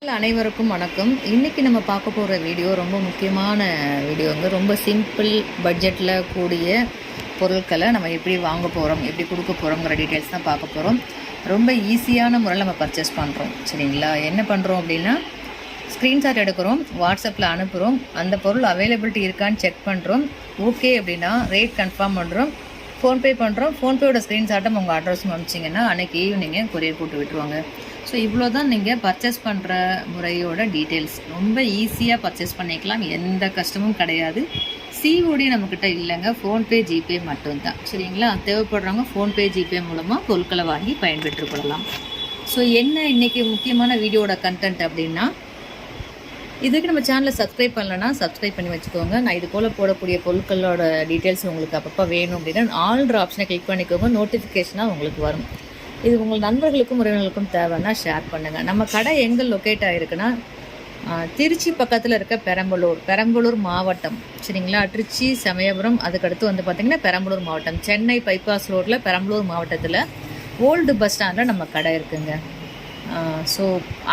அனைவருக்கும் வணக்கம். இன்றைக்கி நம்ம பார்க்க போகிற வீடியோ ரொம்ப முக்கியமான வீடியோங்க. ரொம்ப சிம்பிள் பட்ஜெட்டில் கூடிய பொருட்களை நம்ம எப்படி வாங்க போகிறோம், எப்படி கொடுக்க போகிறோங்கிற டீட்டெயில்ஸ் தான் பார்க்க போகிறோம். ரொம்ப ஈஸியான முறையில் நம்ம பர்ச்சேஸ் பண்ணுறோம். சரிங்களா? என்ன பண்ணுறோம் அப்படின்னா, ஸ்க்ரீன்ஷாட் எடுக்கிறோம், வாட்ஸ்அப்பில் அனுப்புகிறோம், அந்த பொருள் அவைலபிலிட்டி இருக்கான்னு செக் பண்ணுறோம். ஓகே அப்படின்னா ரேட் கன்ஃபார்ம் பண்ணுறோம், ஃபோன்பே பண்ணுறோம். ஃபோன்பேயோட ஸ்க்ரீன்ஷாட்டும் உங்கள் அட்ரஸும் அனுப்பிச்சிங்கன்னா அன்றைக்கி ஈவினிங்கே கொரியர் போட்டு விட்டுருவாங்க. ஸோ இவ்வளோ தான் நீங்கள் பர்ச்சேஸ் பண்ணுற முறையோட டீட்டெயில்ஸ். ரொம்ப ஈஸியாக பர்ச்சேஸ் பண்ணிக்கலாம், எந்த கஷ்டமும் கிடையாது. சிஓடி நம்மக்கிட்ட இல்லைங்க, ஃபோன்பே ஜிபே மட்டும்தான். சரிங்களா? தேவைப்படுறவங்க ஃபோன்பே ஜிபே மூலமாக பொருட்களை வாங்கி பயன்பெற்றுக் கொள்ளலாம். ஸோ என்ன இன்றைக்கி முக்கியமான வீடியோட கண்டென்ட் அப்படின்னா, இதுக்கு நம்ம சேனலை சப்ஸ்கிரைப் பண்ணலன்னா சப்ஸ்கிரைப் பண்ணி வச்சுக்கோங்க. நான் இது போல் போடக்கூடிய பொருட்களோட டீட்டெயில்ஸ் உங்களுக்கு அப்பப்போ வேணும் அப்படின்னா ஆல்ட்ரு ஆப்ஷனை கிளிக் பண்ணிக்கோங்க, நோட்டிஃபிகேஷனாக உங்களுக்கு வரும். இது உங்கள் நண்பர்களுக்கும் உறவினர்களுக்கும் தேவைன்னா ஷேர் பண்ணுங்கள். நம்ம கடை எங்கே லொக்கேட் ஆகிருக்குன்னா, திருச்சி பக்கத்தில் இருக்க பெரம்பலூர் மாவட்டம். சரிங்களா? திருச்சி சமயபுரம், அதுக்கடுத்து வந்து பார்த்திங்கன்னா பெரம்பலூர் மாவட்டம். சென்னை பைபாஸ் ரோட்டில் பெரம்பலூர் மாவட்டத்தில் ஓல்டு பஸ் ஸ்டாண்டில் நம்ம கடை இருக்குங்க. ஸோ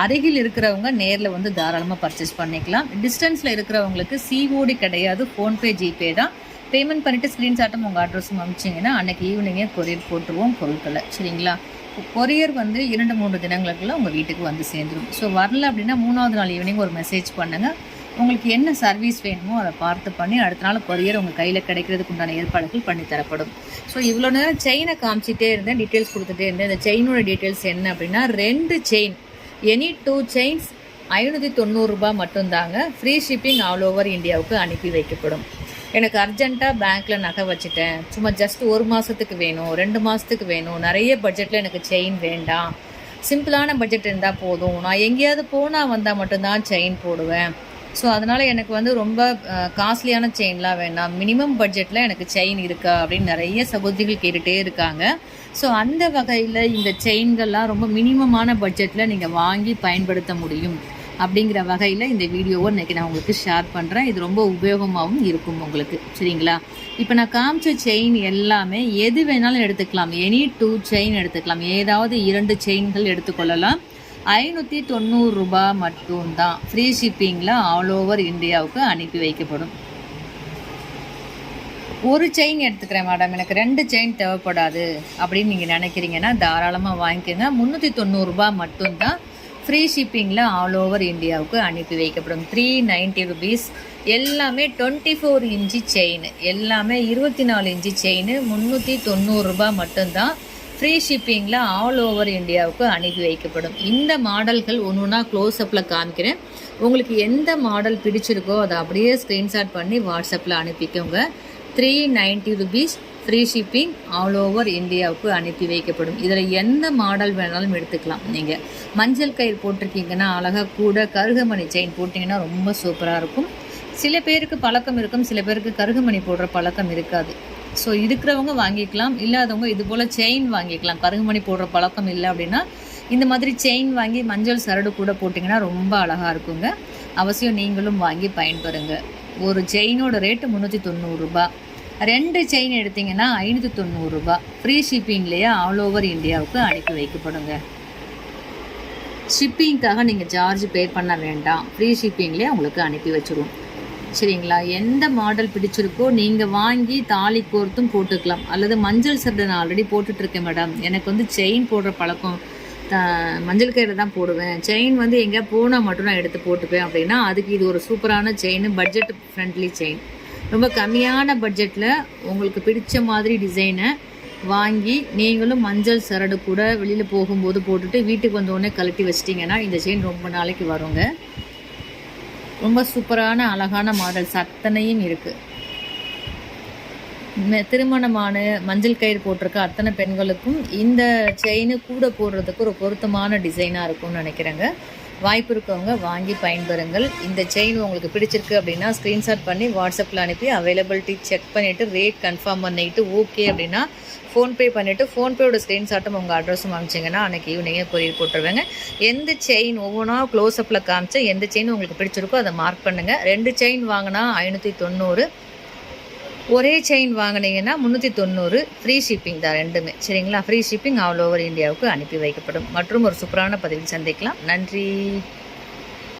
அருகில் இருக்கிறவங்க நேரில் வந்து தாராளமாக பர்ச்சேஸ் பண்ணிக்கலாம். டிஸ்டன்ஸில் இருக்கிறவங்களுக்கு சிஓடி கிடையாது, ஃபோன்பே ஜிபே தான். பேமெண்ட் பண்ணிவிட்டு ஸ்க்ரீன்ஷாட்டும் உங்கள் அட்ரஸும் அனுப்பிச்சிங்கன்னா அன்றைக்கி ஈவினிங்கே கொரியர் போட்டுருவோம் பொருட்களை. சரிங்களா? கொரியர் வந்து 2-3 தினங்களுக்குள்ள உங்கள் வீட்டுக்கு வந்து சேர்ந்துடும். ஸோ வரல அப்படின்னா 3வது நாள் ஈவினிங் ஒரு மெசேஜ் பண்ணுங்கள். உங்களுக்கு என்ன சர்வீஸ் வேணுமோ அதை பார்த்து பண்ணி அடுத்த நாள் கொரியர் உங்கள் கையில் கிடைக்கிறதுக்கு உண்டான ஏற்பாடுகள் பண்ணி தரப்படும். ஸோ இவ்வளோ நேரம் செயினை காமிச்சிட்டே இருந்தேன், டீட்டெயில்ஸ் கொடுத்துட்டே இருந்தேன். இந்த செயினோட டீட்டெயில்ஸ் என்ன அப்படின்னா, 2 செயின், எனி 2 செயின்ஸ் 590 ரூபாய் மட்டும்தாங்க. ஃப்ரீ ஷிப்பிங் ஆல் ஓவர் இந்தியாவுக்கு அனுப்பி வைக்கப்படும். எனக்கு அர்ஜென்ட்டாக பேங்க்கில் நகை வச்சுட்டேன், சும்மா ஜஸ்ட் 1 மாதத்துக்கு வேணும், 2 மாதத்துக்கு வேணும், நிறைய பட்ஜெட்டில் எனக்கு செயின் வேண்டாம், சிம்பிளான பட்ஜெட் இருந்தால் போதும், நான் எங்கேயாவது போனால் வந்தால் மட்டும்தான் செயின் போடுவேன், ஸோ அதனால் எனக்கு வந்து ரொம்ப காஸ்ட்லியான செயின்லாம் வேண்டாம், மினிமம் பட்ஜெட்டில் எனக்கு செயின் இருக்கா அப்படின்னு நிறைய சகோதரிகள் கேட்டுகிட்டே இருக்காங்க. ஸோ அந்த வகையில் இந்த செயின்கள்லாம் ரொம்ப மினிமமான பட்ஜெட்டில் நீங்கள் வாங்கி பயன்படுத்த முடியும் அப்படிங்கிற வகையில் இந்த வீடியோவை இன்றைக்கி நான் உங்களுக்கு ஷேர் பண்ணுறேன். இது ரொம்ப உபயோகமாகவும் இருக்கும் உங்களுக்கு. சரிங்களா? இப்போ நான் காமிச்ச செயின் எல்லாமே எது வேணாலும் எடுத்துக்கலாம், எனி 2 செயின் எடுத்துக்கலாம், ஏதாவது 2 செயின்கள் எடுத்துக்கொள்ளலாம். 590 ரூபாய் மட்டும்தான். ஃப்ரீ ஷிப்பிங்கில் ஆல் ஓவர் இந்தியாவுக்கு அனுப்பி வைக்கப்படும். ஒரு செயின் எடுத்துக்கிறேன் மேடம், எனக்கு 2 செயின் தேவைப்படாது அப்படின்னு நீங்கள் நினைக்கிறீங்கன்னா தாராளமாக வாங்கிக்கோங்க. 390 ரூபாய் மட்டும்தான். ஃப்ரீ ஷிப்பிங்கில் ஆல் ஓவர் இந்தியாவுக்கு அனுப்பி வைக்கப்படும். 390 ருபீஸ். எல்லாமே 24 இன்ச்சு செயின், எல்லாமே 24 இன்ச்சு செயின், 390 ரூபாய் மட்டும்தான். ஃப்ரீ ஷிப்பிங்கில் ஆல் ஓவர் இந்தியாவுக்கு அனுப்பி வைக்கப்படும். இந்த மாடல்கள் ஒன்று க்ளோஸ்அப்பில் காமிக்கிறேன். உங்களுக்கு எந்த மாடல் பிடிச்சிருக்கோ அதை அப்படியே ஸ்க்ரீன்ஷாட் பண்ணி வாட்ஸ்அப்பில் அனுப்பிக்கோங்க. 390 rupees. Free shipping all over இந்தியாவுக்கு அனுப்பி வைக்கப்படும். இதில் எந்த மாடல் வேணாலும் எடுத்துக்கலாம். நீங்கள் மஞ்சள் கயிறு போட்டிருக்கீங்கன்னா அழகாக கூட கருகமணி செயின் போட்டிங்கன்னா ரொம்ப சூப்பராக இருக்கும். சில பேருக்கு பழக்கம் இருக்கும், சில பேருக்கு கருகமணி போடுற பழக்கம் இருக்காது. ஸோ இருக்கிறவங்க வாங்கிக்கலாம், இல்லாதவங்க இது போல் செயின் வாங்கிக்கலாம். கருகமணி போடுற பழக்கம் இல்லை அப்படின்னா இந்த மாதிரி செயின் வாங்கி மஞ்சள் சரடு கூட போட்டிங்கன்னா ரொம்ப அழகாக இருக்குங்க. அவசியம் நீங்களும் வாங்கி பயன்பெறுங்க. ஒரு செயினோட ரேட்டு 390 ரூபாய். 2 செயின் எடுத்திங்கன்னா 590 ரூபாய். ஃப்ரீ ஷிப்பிங்லேயே ஆல் ஓவர் இந்தியாவுக்கு அனுப்பி வைக்கப்படுங்க. ஷிப்பிங்காக நீங்கள் சார்ஜ் பே பண்ண வேண்டாம், ஃப்ரீ ஷிப்பிங்லேயே உங்களுக்கு அனுப்பி வச்சுருவோம். சரிங்களா? எந்த மாடல் பிடிச்சிருக்கோ நீங்கள் வாங்கி தாலி கோர்த்தும் போட்டுக்கலாம். அல்லது மஞ்சள் சரடு நான் ஆல்ரெடி போட்டுட்ருக்கேன் மேடம், எனக்கு வந்து செயின் போடுற பழக்கம், மஞ்சள் கயிறு தான் போடுவேன், செயின் வந்து எங்கேயா போனால் மட்டும் நான் எடுத்து போட்டுப்பேன் அப்படின்னா அதுக்கு இது ஒரு சூப்பரான செயின். Budget friendly chain. ரொம்ப கம்மியான பட்ஜெட்டில் உங்களுக்கு பிடிச்ச மாதிரி டிசைனை வாங்கி நீங்களும் மஞ்சள் சரடு கூட வெளியில் போகும்போது போட்டுட்டு வீட்டுக்கு வந்தோடனே கழட்டி வச்சிட்டிங்கன்னா இந்த செயின் ரொம்ப நாளைக்கு வருங்க. ரொம்ப சூப்பரான அழகான மாடல்ஸ் அத்தனையும் இருக்குது. திருமணமான மஞ்சள் கயிறு போட்டிருக்க அத்தனை பெண்களுக்கும் இந்த செயின் கூட போடுறதுக்கு ஒரு பொருத்தமான டிசைனாக இருக்கும்னு நினைக்கிறேங்க. வாய்ப்பு இருக்கவங்க வாங்கி பயன்பெறுங்கள். இந்த செயின் உங்களுக்கு பிடிச்சிருக்கு அப்படின்னா ஸ்க்ரீன்ஷாட் பண்ணி வாட்ஸ்அப்பில் அனுப்பி அவைலபிலிட்டி செக் பண்ணிவிட்டு ரேட் கன்ஃபார்ம் பண்ணிவிட்டு ஓகே அப்படின்னா ஃபோன்பே பண்ணிவிட்டு ஃபோன்பேயோட ஸ்க்ரீன்ஷாட்டும் உங்கள் அட்ரஸும் அனுப்பிச்சிங்கன்னா அன்றைக்கி ஈவினிங்கே கொரியர் போட்டுருவேங்க. எந்த செயின் ஒவ்வொன்றா க்ளோஸ்அப்பில் காமிச்சா எந்த செயின் உங்களுக்கு பிடிச்சிருக்கோ அதை மார்க் பண்ணுங்கள். 2 செயின் வாங்கினா 590, ஒரே செயின் வாங்கினீங்கன்னா 390. ஃப்ரீ ஷிப்பிங் தான் ரெண்டுமே. சரிங்களா? ஃப்ரீ ஷிப்பிங் ஆல் ஓவர் இந்தியாவுக்கு அனுப்பி வைக்கப்படும். மற்றும் ஒரு சூப்பரான பதிவில் சந்திக்கலாம். நன்றி.